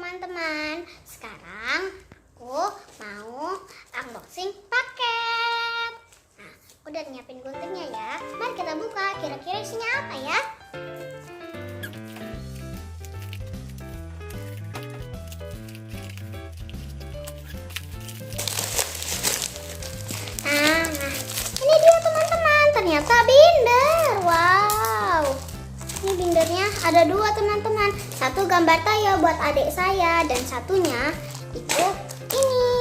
teman-teman. Sekarang aku mau unboxing paket. Nah, udah nyiapin guntingnya ya. Mari kita buka, kira-kira isinya apa ya? Nah, ini dia teman-teman. Ternyata binder. Wow. Ini bindernya ada dua teman-teman. Satu gambar Tayo buat adik saya dan satunya itu ini.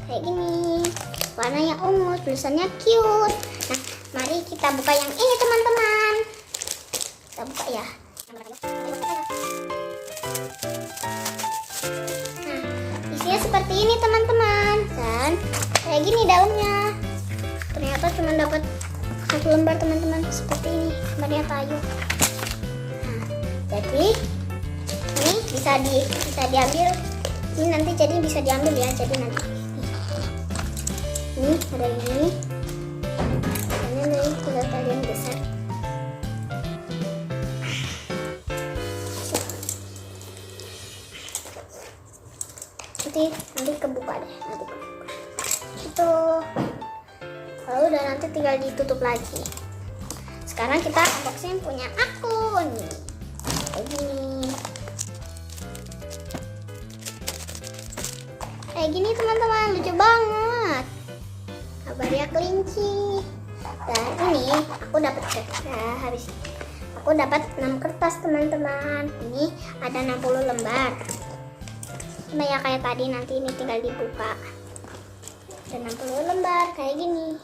Kayak gini. Warnanya ungu, tulisannya cute. Nah, mari kita buka yang ini teman-teman. Kita buka ya. Nah, isinya seperti ini teman-teman. Dan kayak gini dalamnya. Ternyata cuma dapat satu lembar teman-teman, seperti ini gambarnya Tayo. Nah, jadi ini bisa diambil. Ini nanti jadi bisa diambil ya. Jadi nanti ini ada ini. Ini nih tinggal kalian besar. Nanti kebuka deh. Nanti kebuka. Itu. Lalu udah nanti tinggal ditutup lagi. Sekarang kita unboxing punya aku nih. Kayak gini. Kayak gini teman-teman, lucu banget. Kabarnya kelinci. Dan ini aku dapat aku dapat 6 kertas teman-teman. Ini ada 60 lembar. Sama ya kayak tadi, nanti ini tinggal dibuka. Ada 60 lembar kayak gini.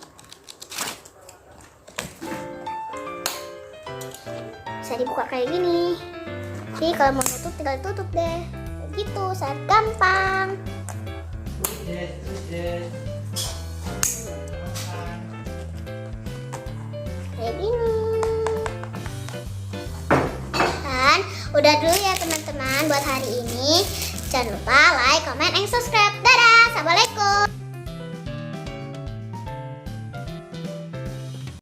Bisa dibuka kayak gini. Jadi kalau mau tutup tinggal tutup deh. Begitu, sangat gampang. Kayak gini. Dan udah dulu ya teman-teman buat hari ini. Jangan lupa like, comment, and subscribe. Dadah, assalamualaikum.